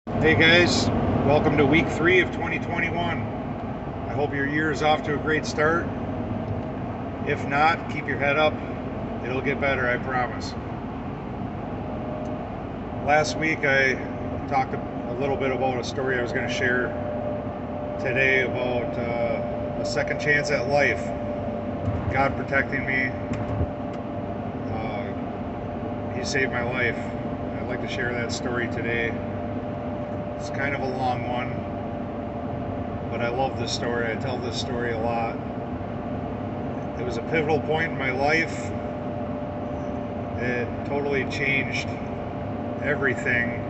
Hey guys, welcome to week 3 of 2021. I hope your year is off to a great start. If not, keep your head up. It'll get better, I promise. Last week I talked a little bit about a story I was going to share today about a second chance at life. God protecting me. He saved my life. I'd like to share that story today. It's kind of a long one, but I love this story. I tell this story a lot. It was a pivotal point in my life. It totally changed everything.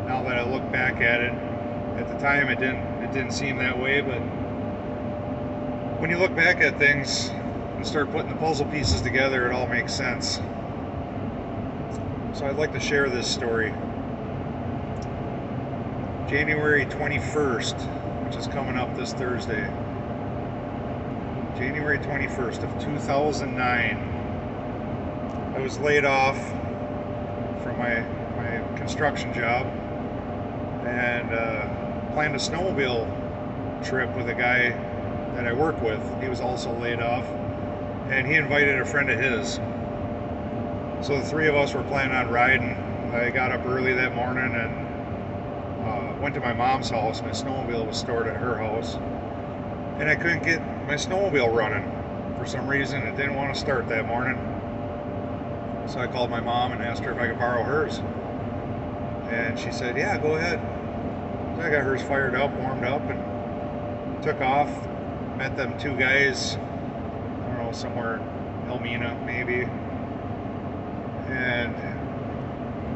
Now that I look back at it, at the time it didn't seem that way, but when you look back at things and start putting the puzzle pieces together, it all makes sense. So I'd like to share this story. January 21st, which is coming up this Thursday. January 21st of 2009. I was laid off from my construction job and planned a snowmobile trip with a guy that I work with. He was also laid off, and he invited a friend of his. So the three of us were planning on riding. I got up early that morning and went to my mom's house. My snowmobile was stored at her house, and I couldn't get my snowmobile running. For some reason, it didn't want to start that morning. So I called my mom and asked her if I could borrow hers. And she said, yeah, go ahead. So I got hers fired up, warmed up, and took off. Met them two guys, I don't know, somewhere in Elmina maybe. And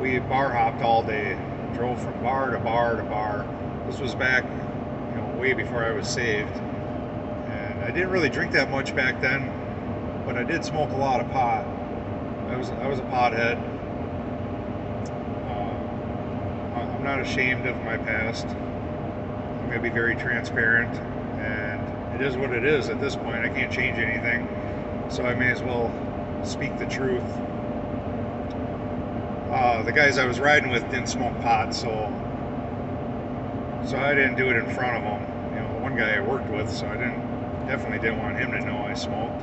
we bar hopped all day. Drove from bar to bar to bar. This was back, way before I was saved. And I didn't really drink that much back then, but I did smoke a lot of pot. I was a pothead. I'm not ashamed of my past. I'm going to be very transparent, and it is what it is at this point. I can't change anything, so I may as well speak the truth. The guys I was riding with didn't smoke pot, so I didn't do it in front of them. The one guy I worked with, so I definitely didn't want him to know I smoked.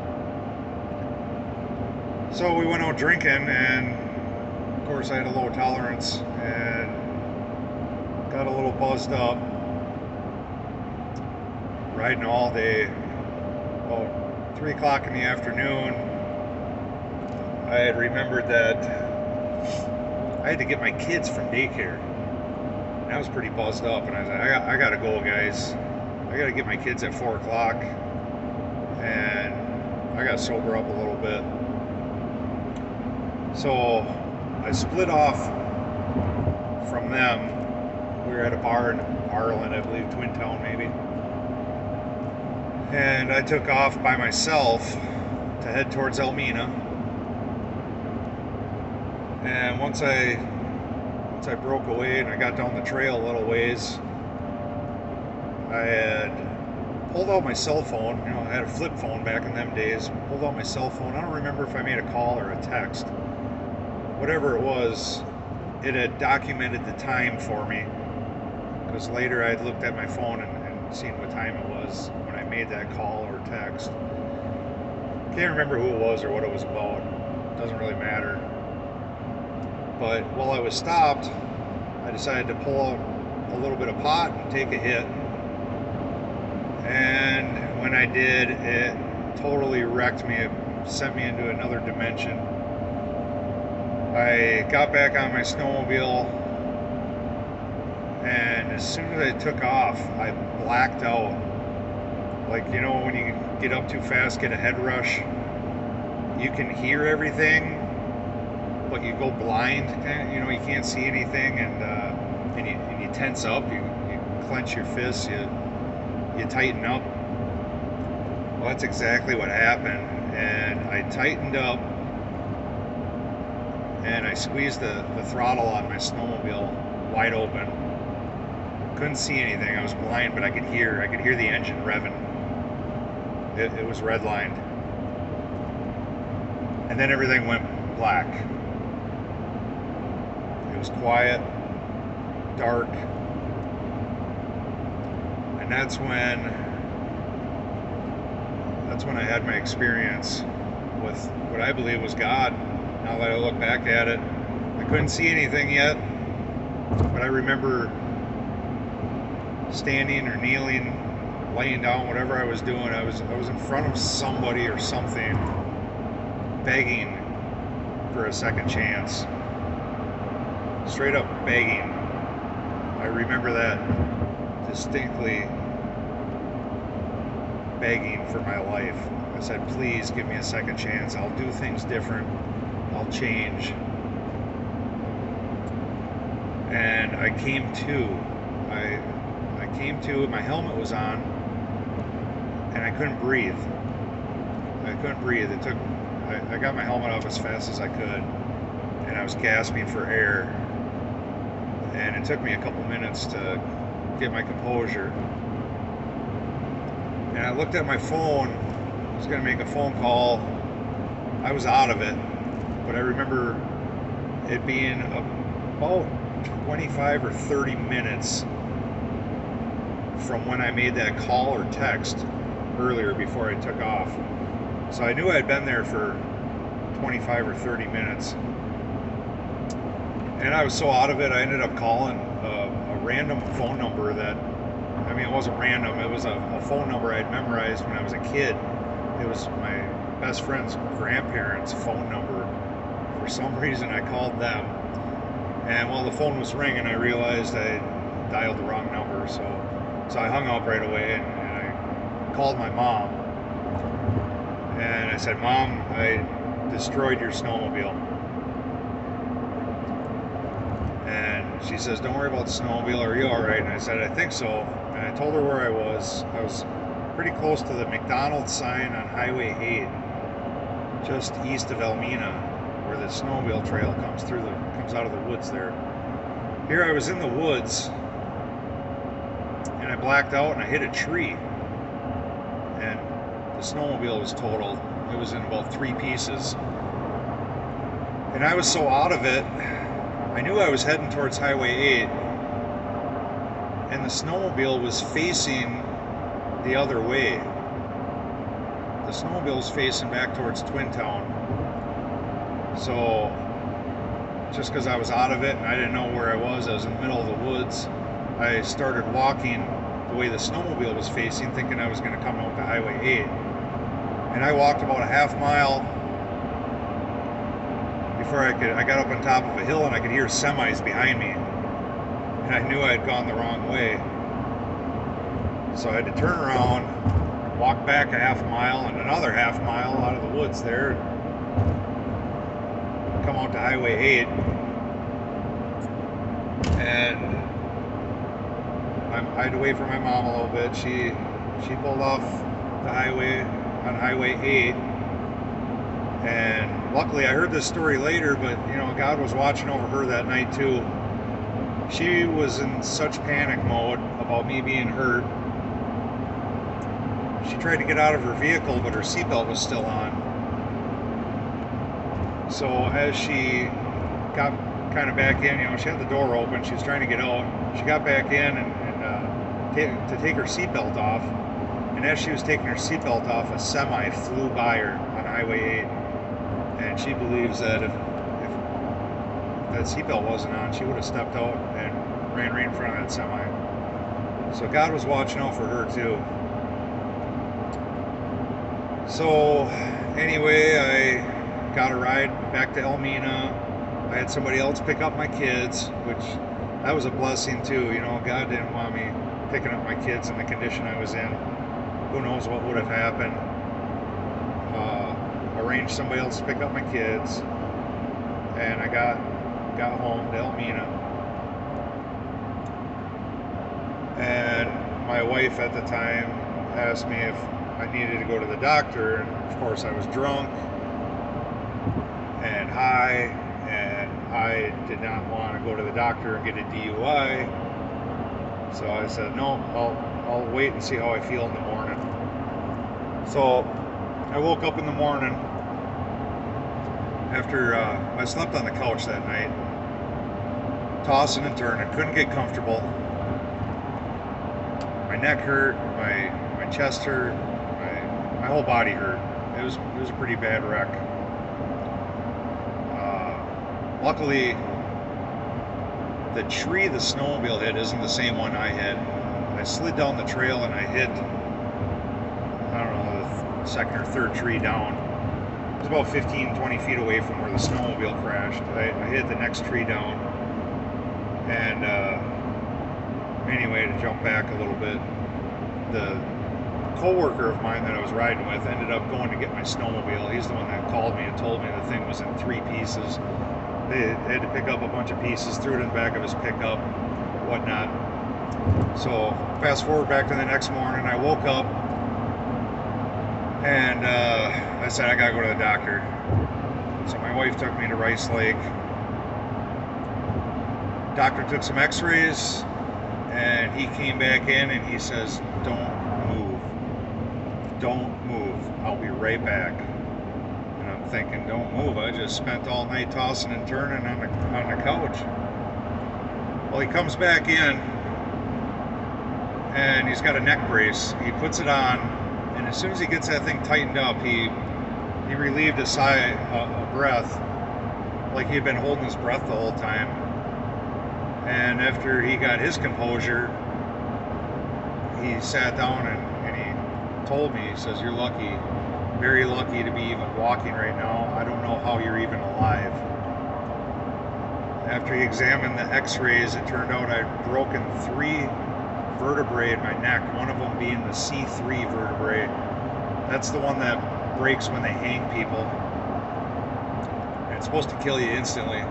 So we went out drinking, and of course I had a low tolerance and got a little buzzed up. Riding all day. About 3 o'clock in the afternoon, I had remembered that I had to get my kids from daycare. And I was pretty buzzed up, and I was like, I gotta go, guys. I gotta get my kids at 4 o'clock. And I gotta sober up a little bit. So I split off from them. We were at a bar in Ireland, I believe, Twin Town maybe. And I took off by myself to head towards Elmina. And once I broke away and I got down the trail a little ways, I had pulled out my cell phone. I had a flip phone back in them days. Pulled out my cell phone. I don't remember if I made a call or a text. Whatever it was, it had documented the time for me. Because later I'd looked at my phone and seen what time it was when I made that call or text. Can't remember who it was or what it was about. Doesn't really matter. But while I was stopped, I decided to pull out a little bit of pot and take a hit. And when I did, it totally wrecked me. It sent me into another dimension. I got back on my snowmobile, and as soon as I took off, I blacked out. Like, when you get up too fast, get a head rush, you can hear everything, but you go blind. You can't see anything, and you tense up. You clench your fists. You tighten up. Well, that's exactly what happened. And I tightened up, and I squeezed the throttle on my snowmobile wide open. Couldn't see anything. I was blind, but I could hear the engine revving. It was redlined. And then everything went black. It was quiet, dark, And that's when I had my experience with what I believe was God. Now that I look back at it, I couldn't see anything yet, but I remember standing or kneeling, laying down, whatever I was doing. I was in front of somebody or something, begging for a second chance. Straight up begging. I remember that distinctly, begging for my life. I said, please give me a second chance. I'll do things different. I'll change. And I came to. I came to, my helmet was on, and I couldn't breathe. I got my helmet off as fast as I could, and I was gasping for air. And it took me a couple minutes to get my composure. And I looked at my phone. I was going to make a phone call. I was out of it, but I remember it being about 25 or 30 minutes from when I made that call or text earlier before I took off. So I knew I had been there for 25 or 30 minutes. And I was so out of it, I ended up calling a random phone number that, I mean, it wasn't random, it was a phone number I'd memorized when I was a kid. It was my best friend's grandparents' phone number. For some reason, I called them. And while the phone was ringing, I realized I dialed the wrong number. So I hung up right away, and I called my mom. And I said, Mom, I destroyed your snowmobile. And she says, don't worry about the snowmobile, are you all right? And I said, I think so. And I told her where I was. I was pretty close to the McDonald's sign on Highway 8, just east of Elmina, where the snowmobile trail comes out of the woods there. Here I was in the woods, and I blacked out and I hit a tree. And the snowmobile was totaled. It was in about 3 pieces. And I was so out of it, I knew I was heading towards Highway 8, and the snowmobile was facing the other way. The snowmobile was facing back towards Twin Town. So, just because I was out of it and I didn't know where I was in the middle of the woods, I started walking the way the snowmobile was facing, thinking I was going to come out to Highway 8. And I walked about a half mile before I got up on top of a hill and I could hear semis behind me. And I knew I had gone the wrong way. So I had to turn around, walk back a half mile and another half mile out of the woods there, come out to Highway 8. And I had to wait for my mom a little bit. She pulled off the highway on Highway 8. And luckily, I heard this story later, but you know, God was watching over her that night too. She was in such panic mode about me being hurt. She tried to get out of her vehicle, but her seatbelt was still on. So as she got kind of back in, you know, she had the door open, she was trying to get out. She got back in and to take her seatbelt off. And as she was taking her seatbelt off, a semi flew by her on Highway 8. And she believes that if that seatbelt wasn't on, she would have stepped out and ran right in front of that semi. So God was watching out for her too. So anyway, I got a ride back to Elmina. I had somebody else pick up my kids, which that was a blessing too. You know, God didn't want me picking up my kids in the condition I was in. Who knows what would have happened. Arranged somebody else to pick up my kids, and I got home to Elmina. And my wife at the time asked me if I needed to go to the doctor, and of course I was drunk and high, and I did not want to go to the doctor and get a DUI. So I said, no, I'll wait and see how I feel in the morning. So I woke up in the morning after I slept on the couch that night, tossing and turning, couldn't get comfortable. My neck hurt, my chest hurt, my whole body hurt. It was a pretty bad wreck. Luckily, the tree the snowmobile hit isn't the same one I hit. I slid down the trail and I hit, I don't know, the second or third tree down. It was about 15, 20 feet away from where the snowmobile crashed. I hit the next tree down. And anyway, to jump back a little bit, the co-worker of mine that I was riding with ended up going to get my snowmobile. He's the one that called me and told me the thing was in 3 pieces. They had to pick up a bunch of pieces, threw it in the back of his pickup, whatnot. So fast forward back to the next morning, I woke up and I said, I gotta go to the doctor. So my wife took me to Rice Lake. Doctor took some x-rays and he came back in and he says, don't move. Don't move. I'll be right back. And I'm thinking, don't move. I just spent all night tossing and turning on the couch. Well, he comes back in and he's got a neck brace. He puts it on, and as soon as he gets that thing tightened up, he relieved a sigh of breath, like he had been holding his breath the whole time. And after he got his composure, he sat down and he told me, he says, you're lucky, very lucky to be even walking right now. I don't know how you're even alive. After he examined the x-rays, it turned out I'd broken 3 vertebrae in my neck, one of them being the C3 vertebrae. That's the one that breaks when they hang people. And it's supposed to kill you instantly.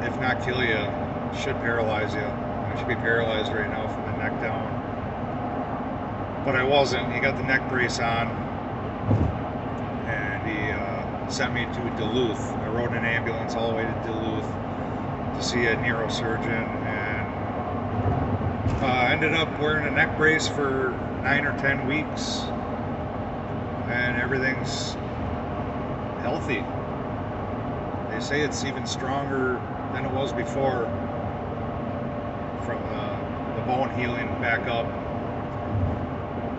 If not kill you, should paralyze you. I should be paralyzed right now from the neck down. But I wasn't. He got the neck brace on, and he sent me to Duluth. I rode an ambulance all the way to Duluth to see a neurosurgeon, and ended up wearing a neck brace for 9 or 10 weeks, and everything's healthy. They say it's even stronger than it was before, from the bone healing back up,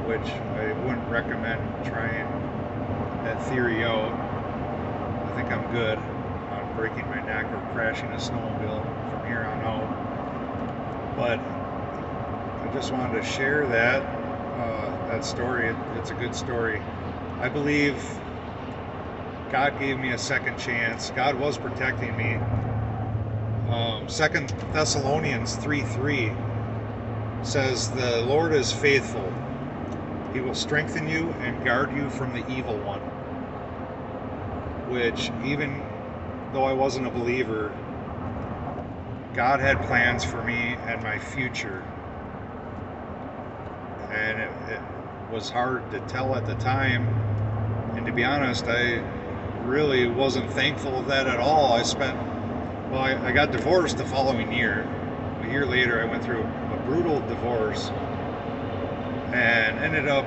which I wouldn't recommend trying that theory out. I think I'm good on breaking my neck or crashing a snowmobile from here on out. But I just wanted to share that story. It's a good story. I believe God gave me a second chance. God was protecting me. 2 Thessalonians 3:3 says, the Lord is faithful. He will strengthen you and guard you from the evil one. Which, even though I wasn't a believer, God had plans for me and my future. And it was hard to tell at the time. And to be honest, I really wasn't thankful of that at all. I got divorced the following year. A year later, I went through a brutal divorce and ended up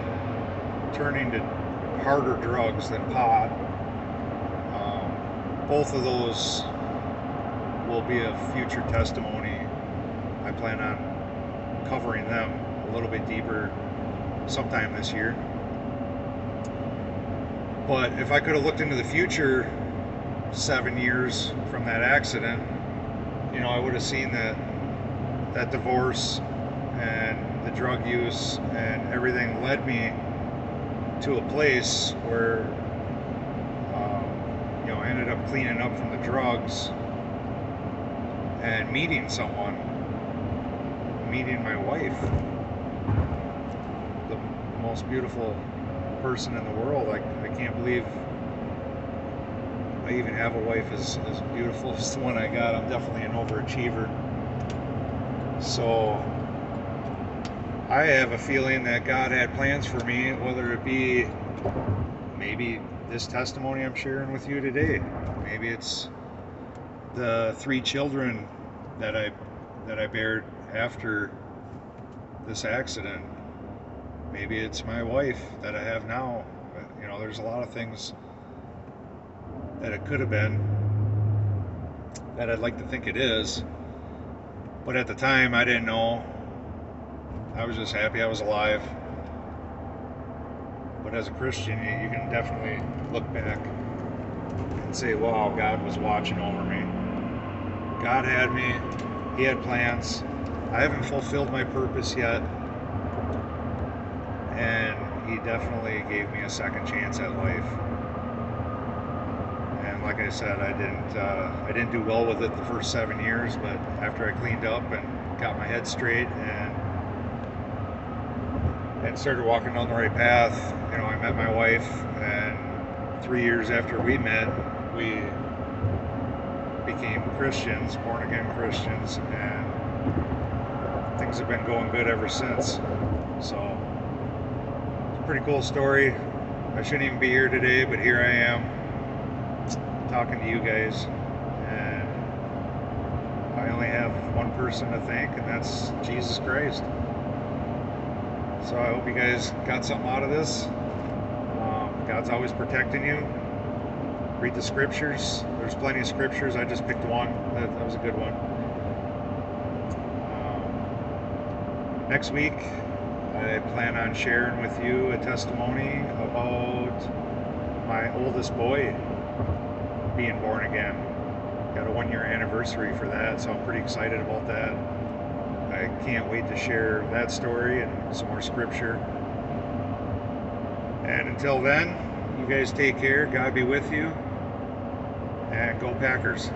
turning to harder drugs than pot. Both of those will be a future testimony. I plan on covering them a little bit deeper sometime this year. But if I could have looked into the future 7 years from that accident, I would have seen that divorce and the drug use and everything led me to a place where I ended up cleaning up from the drugs and meeting my wife, the most beautiful person in the world. I can't believe I even have a wife as beautiful as the one I got. I'm definitely an overachiever. So I have a feeling that God had plans for me, whether it be maybe this testimony I'm sharing with you today. Maybe it's the 3 children that I bared after this accident. Maybe it's my wife that I have now. There's a lot of things that it could have been that I'd like to think it is. But at the time, I didn't know. I was just happy I was alive. But as a Christian, you can definitely look back and say, wow, God was watching over me. God had me. He had plans. I haven't fulfilled my purpose yet. And he definitely gave me a second chance at life. And like I said, I didn't do well with it the first 7 years, but after I cleaned up and got my head straight and started walking down the right path, I met my wife, and 3 years after we met, we became Christians, born again Christians, and things have been going good ever since. So it's a pretty cool story. I shouldn't even be here today, but here I am talking to you guys, and I only have one person to thank, and that's Jesus Christ. So I hope you guys got something out of this. God's always protecting you. Read the scriptures. There's plenty of scriptures. I just picked one. That was a good one. Next week, I plan on sharing with you a testimony about my oldest boy being born again. Got a 1-year anniversary for that, so I'm pretty excited about that. I can't wait to share that story and some more scripture. And until then, you guys take care. God be with you. And go Packers.